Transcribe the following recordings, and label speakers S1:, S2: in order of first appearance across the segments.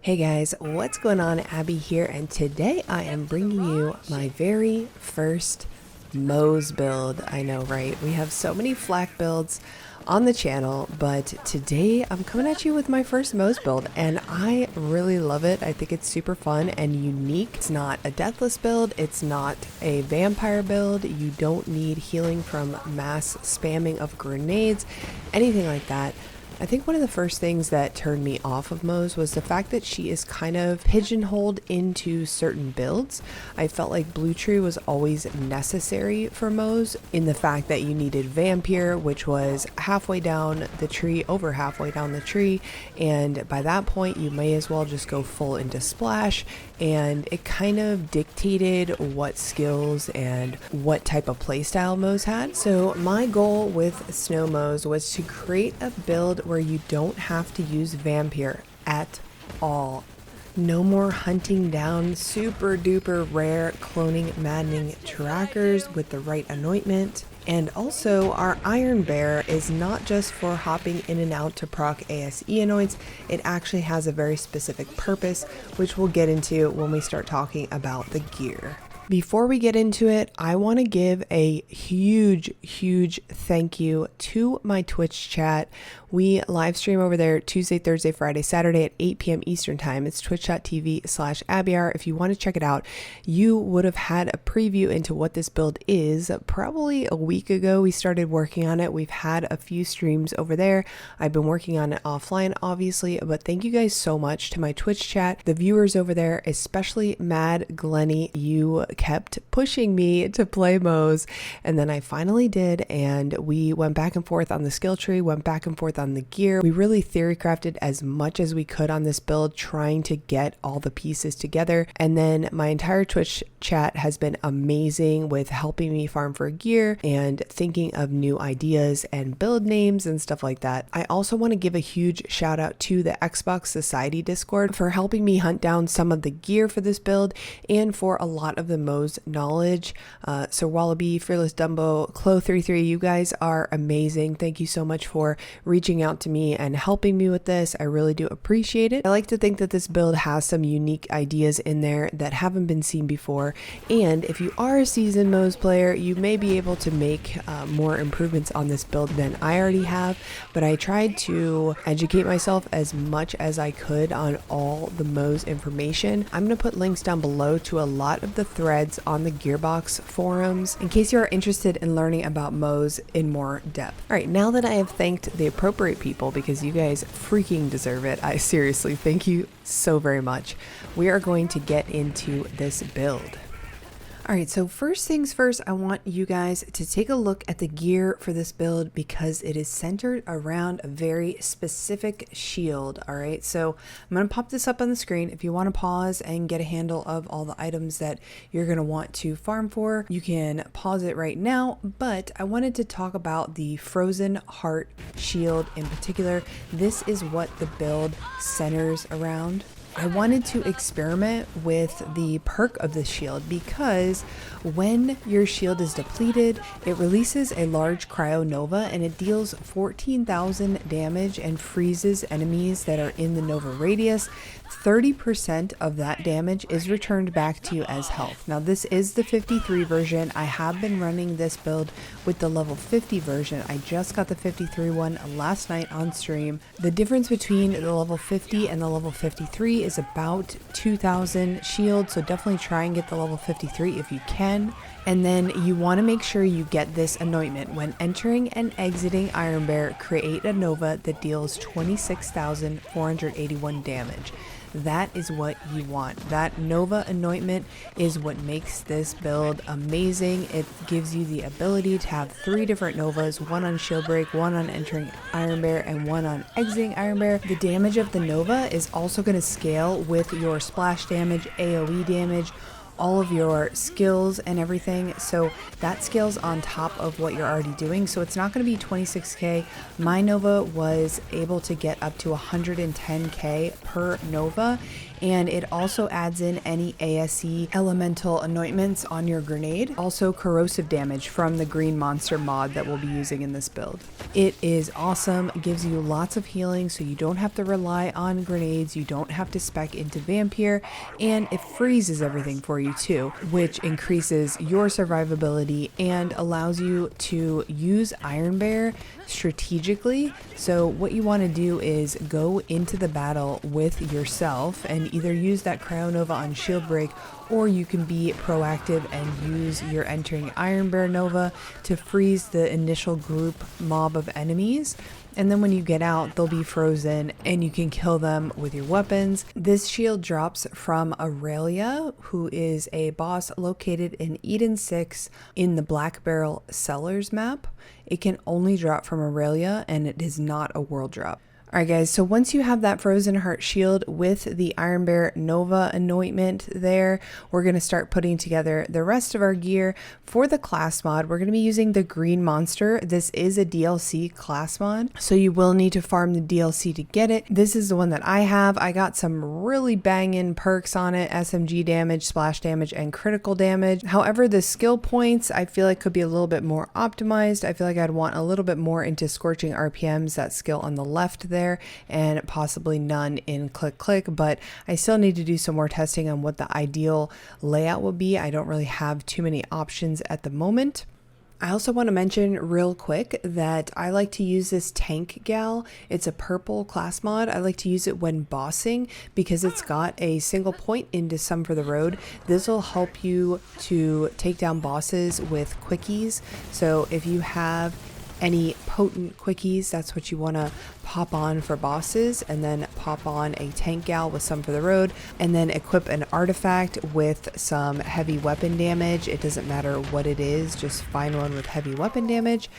S1: Hey guys, what's going on? Abby here, and today I am bringing you my very first Moze build. I know, right? We have so many flak builds on the channel, but today I'm coming at you with my first Moze build, and I really love it. I think it's super fun and unique. It's not a deathless build, it's not a vampire build. You don't need healing from mass spamming of grenades, anything like that. I think one of the first things that turned me off of Moze was the fact that she is kind of pigeonholed into certain builds. I felt like Blue Tree was always necessary for Moze in the fact that you needed Vampyr, which was halfway down the tree, over halfway down the tree, and by that point you may as well just go full into Splash, and it kind of dictated what skills and what type of playstyle Moze had. So my goal with Snow Moze was to create a build where you don't have to use Vampyr at all. No more hunting down super duper rare cloning maddening trackers with the right anointment. And also our Iron Bear is not just for hopping in and out to proc ASE anoints, it actually has a very specific purpose, which we'll get into when we start talking about the gear. Before we get into it, I want to give a huge thank you to my Twitch chat. We live stream over there Tuesday, Thursday, Friday, Saturday at 8 p.m. Eastern time. It's twitch.tv/Abyar. If you want to check it out, you would have had a preview into what this build is. Probably a week ago, we started working on it. We've had a few streams over there. I've been working on it offline, obviously, but thank you guys so much to my Twitch chat. The viewers over there, especially Mad Glenny, you kept pushing me to play Moze, and then I finally did, and we went back and forth on the skill tree, went back and forth on the gear. We really theory crafted as much as we could on this build, trying to get all the pieces together. And then my entire Twitch chat has been amazing with helping me farm for gear and thinking of new ideas and build names and stuff like that. I also want to give a huge shout out to the Xbox Society Discord for helping me hunt down some of the gear for this build and for a lot of the Moze knowledge. So Wallaby, Fearless Dumbo, Clo33, you guys are amazing. Thank you so much for reaching out to me and helping me with this. I really do appreciate it. I like to think that this build has some unique ideas in there that haven't been seen before, and if you are a seasoned Moze player, you may be able to make more improvements on this build than I already have, but I tried to educate myself as much as I could on all the Moze information. I'm going to put links down below to a lot of the threads on the Gearbox forums in case you are interested in learning about Moze in more depth. All right, now that I have thanked the appropriate people, because you guys freaking deserve it, I seriously thank you so very much, we are going to get into this build. All right, so first things first, I want you guys to take a look at the gear for this build because it is centered around a very specific shield. All right, so I'm going to pop this up on the screen. If you want to pause and get a handle of all the items that you're going to want to farm for, you can pause it right now, but I wanted to talk about the Frozen Heart shield in particular. This is what the build centers around. I wanted to experiment with the perk of the shield because when your shield is depleted, it releases a large cryo nova and it deals 14,000 damage and freezes enemies that are in the nova radius. 30% of that damage is returned back to you as health. Now this is the 53 version. I have been running this build with the level 50 version. I just got the 53 one last night on stream. The difference between the level 50 and the level 53 is about 2,000 shield, so definitely try and get the level 53 if you can. And then you want to make sure you get this anointment. When entering and exiting Iron Bear, create a nova that deals 26,481 damage. That is what you want. That Nova anointment is what makes this build amazing. It gives you the ability to have 3 different Novas, one on shield break, one on entering Iron Bear, and one on exiting Iron Bear. The damage of the Nova is also going to scale with your splash damage, AoE damage, all of your skills and everything, so that scales on top of what you're already doing. So it's not going to be 26k. My Nova was able to get up to 110k per Nova, and it also adds in any ASE elemental anointments on your grenade. Also corrosive damage from the green monster mod that we'll be using in this build. It is awesome. It gives you lots of healing, so you don't have to rely on grenades, you don't have to spec into Vampyr, and it freezes everything for you too, which increases your survivability and allows you to use Iron Bear strategically. So what you want to do is go into the battle with yourself and either use that Cryo Nova on shield break, or you can be proactive and use your entering Iron Bear Nova to freeze the initial group mob of enemies. And then when you get out, they'll be frozen and you can kill them with your weapons. This shield drops from Aurelia, who is a boss located in Eden 6 in the Black Barrel Cellars map. It can only drop from Aurelia and it is not a world drop. Alright guys, so once you have that Frozen Heart shield with the Iron Bear Nova anointment there, we're going to start putting together the rest of our gear. For the class mod, we're going to be using the Green Monster. This is a DLC class mod, so you will need to farm the DLC to get it. This is the one that I have. I got some really banging perks on it: SMG damage, splash damage, and critical damage. However, the skill points I feel like could be a little bit more optimized. I feel like I'd want a little bit more into Scorching RPMs, that skill on the left there, and possibly none in click click, but I still need to do some more testing on what the ideal layout will be. I don't really have too many options at the moment. I also want to mention real quick that I like to use this Tank Gal. It's a purple class mod. I like to use it when bossing because it's got a single point into Some for the Road. This will help you to take down bosses with quickies. So if you have any potent quickies, that's what you want to pop on for bosses, and then pop on a Tank Gal with Some for the Road, and then equip an artifact with some heavy weapon damage. It doesn't matter what it is, just find one with heavy weapon damage,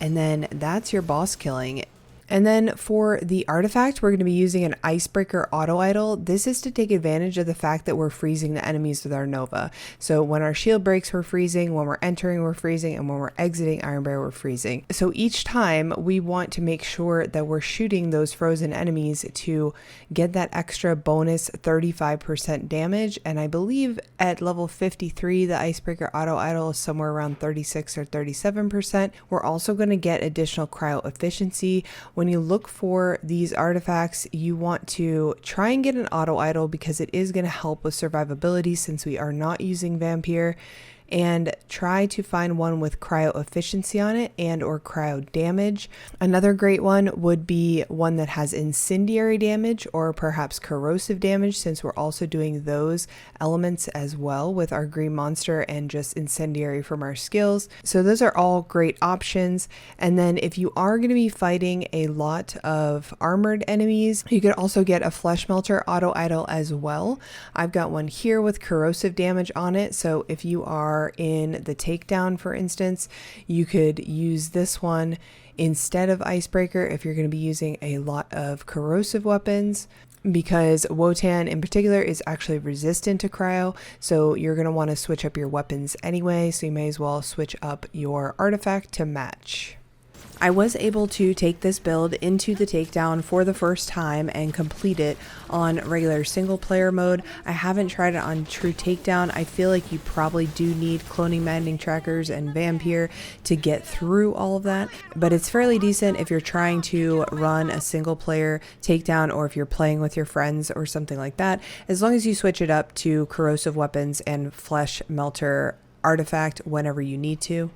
S1: and then that's your boss killing. And then for the artifact, we're going to be using an Icebreaker Auto Idol. This is to take advantage of the fact that we're freezing the enemies with our Nova. So when our shield breaks, we're freezing, when we're entering, we're freezing, and when we're exiting Iron Bear, we're freezing. So each time we want to make sure that we're shooting those frozen enemies to get that extra bonus 35% damage. And I believe at level 53, the Icebreaker Auto Idol is somewhere around 36 or 37%. We're also going to get additional cryo efficiency. When you look for these artifacts, you want to try and get an auto idol because it is going to help with survivability since we are not using Vampyr, and try to find one with cryo efficiency on it and or cryo damage. Another great one would be one that has incendiary damage or perhaps corrosive damage, since we're also doing those elements as well with our green monster and just incendiary from our skills. So those are all great options. And then if you are going to be fighting a lot of armored enemies, you could also get a flesh melter auto idol as well. I've got one here with corrosive damage on it, so if you are in the takedown, for instance, you could use this one instead of Icebreaker if you're going to be using a lot of corrosive weapons, because Wotan in particular is actually resistant to cryo, so you're going to want to switch up your weapons anyway, so you may as well switch up your artifact to match. I was able to take this build into the takedown for the first time and complete it on regular single player mode. I haven't tried it on true takedown. I feel like you probably do need cloning maddening trackers and Vampyr to get through all of that, but it's fairly decent if you're trying to run a single player takedown or if you're playing with your friends or something like that, as long as you switch it up to corrosive weapons and flesh melter artifact whenever you need to.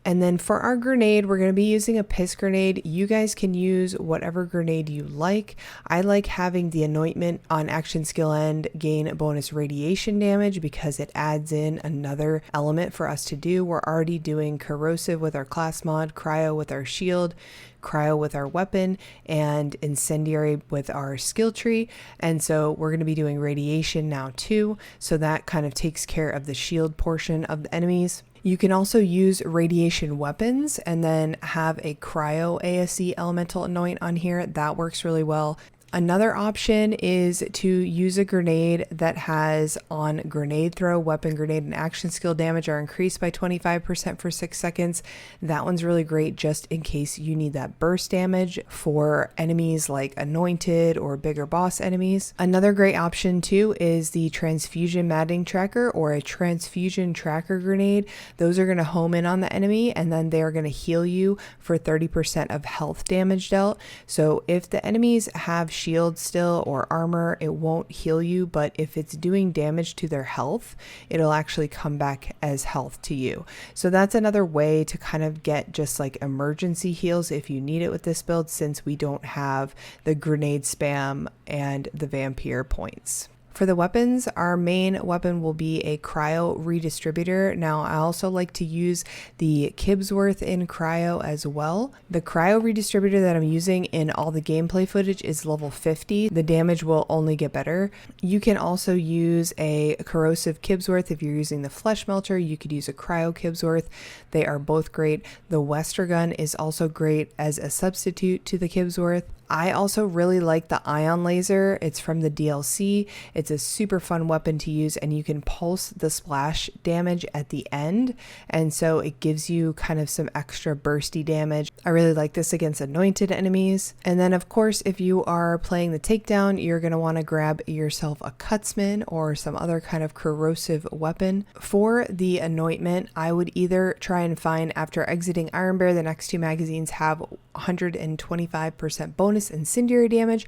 S1: And then for our grenade, we're going to be using a piss grenade. You guys can use whatever grenade you like. I like having the anointment on action skill end gain bonus radiation damage because it adds in another element for us to do. We're already doing corrosive with our class mod, cryo with our shield, cryo with our weapon, and incendiary with our skill tree. And so we're going to be doing radiation now too. So that kind of takes care of the shield portion of the enemies. You can also use radiation weapons and then have a cryo ASE elemental anoint on here. That works really well. Another option is to use a grenade that has on grenade throw, weapon, grenade, and action skill damage are increased by 25% for 6 seconds. That one's really great just in case you need that burst damage for enemies like anointed or bigger boss enemies. Another great option too is the transfusion maddening tracker or a transfusion tracker grenade. Those are going to home in on the enemy and then they are going to heal you for 30% of health damage dealt. So if the enemies have shield still or armor, it won't heal you, but if it's doing damage to their health, it'll actually come back as health to you. So that's another way to kind of get just like emergency heals if you need it with this build, since we don't have the grenade spam and the Vampyr points. For the weapons, our main weapon will be a CRYO redistributor. Now, I also like to use the Kibsworth in CRYO as well. The CRYO redistributor that I'm using in all the gameplay footage is level 50. The damage will only get better. You can also use a corrosive Kibsworth. If you're using the flesh melter, you could use a CRYO Kibsworth. They are both great. The Wester gun is also great as a substitute to the Kibsworth. I also really like the ion laser. It's from the DLC. It's a super fun weapon to use and you can pulse the splash damage at the end. And so it gives you kind of some extra bursty damage. I really like this against anointed enemies. And then of course, if you are playing the takedown, you're going to want to grab yourself a Cutsman or some other kind of corrosive weapon. For the anointment, I would either try and find after exiting Iron Bear, the next 2 magazines have 125% bonus incendiary damage,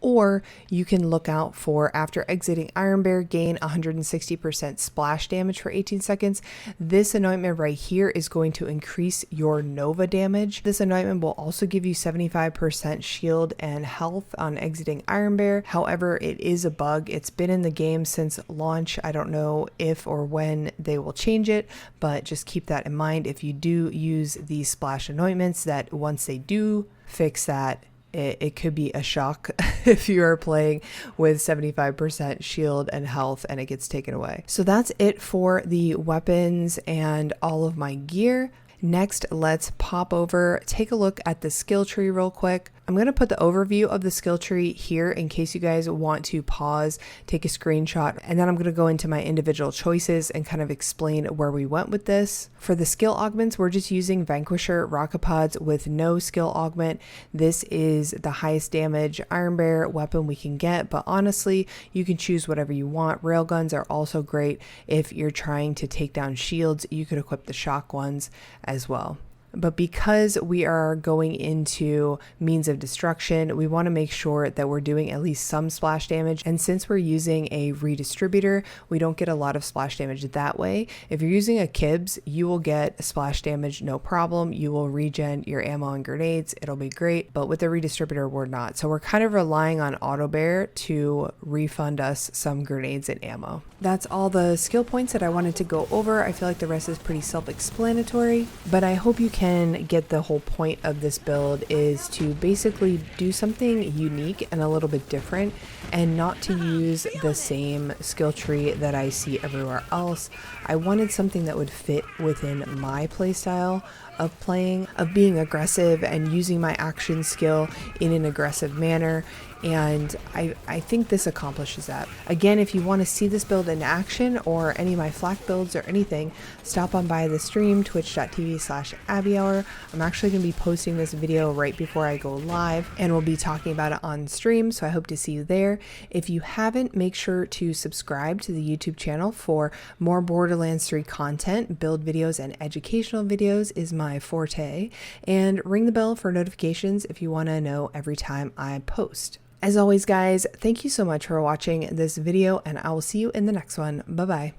S1: or you can look out for after exiting Iron Bear, gain 160% splash damage for 18 seconds. This anointment right here is going to increase your Nova damage. This anointment will also give you 75% shield and health on exiting Iron Bear. However, it is a bug. It's been in the game since launch. I don't know if or when they will change it, but just keep that in mind if you do use these splash anointments, that once they do fix that, it could be a shock if you are playing with 75% shield and health and it gets taken away. So that's it for the weapons and all of my gear. Next, let's pop over, take a look at the skill tree real quick. I'm going to put the overview of the skill tree here in case you guys want to pause, take a screenshot, and then I'm going to go into my individual choices and kind of explain where we went with this. For the skill augments, we're just using Vanquisher rocket pods with no skill augment. This is the highest damage Iron Bear weapon we can get, but honestly, you can choose whatever you want. Railguns are also great. If you're trying to take down shields, you could equip the shock ones as well. But because we are going into means of destruction, we want to make sure that we're doing at least some splash damage. And since we're using a redistributor, we don't get a lot of splash damage that way. If you're using a Kibs, you will get splash damage, no problem. You will regen your ammo and grenades. It'll be great. But with the redistributor, we're not. So we're kind of relying on Auto Bear to refund us some grenades and ammo. That's all the skill points that I wanted to go over. I feel like the rest is pretty self-explanatory, but I hope you can get the whole point of this build is to basically do something unique and a little bit different and not to use the same skill tree that I see everywhere else. I wanted something that would fit within my playstyle of playing, of being aggressive and using my action skill in an aggressive manner. And I think this accomplishes that. Again, if you want to see this build in action or any of my flak builds or anything, stop on by the stream, twitch.tv/AbbyHour. I'm actually going to be posting this video right before I go live and we'll be talking about it on stream, so I hope to see you there. If you haven't, make sure to subscribe to the YouTube channel for more Borderlands 3 content. Build videos and educational videos is my forte, and ring the bell for notifications if you want to know every time I post. As always, guys, thank you so much for watching this video, and I will see you in the next one. Bye-bye.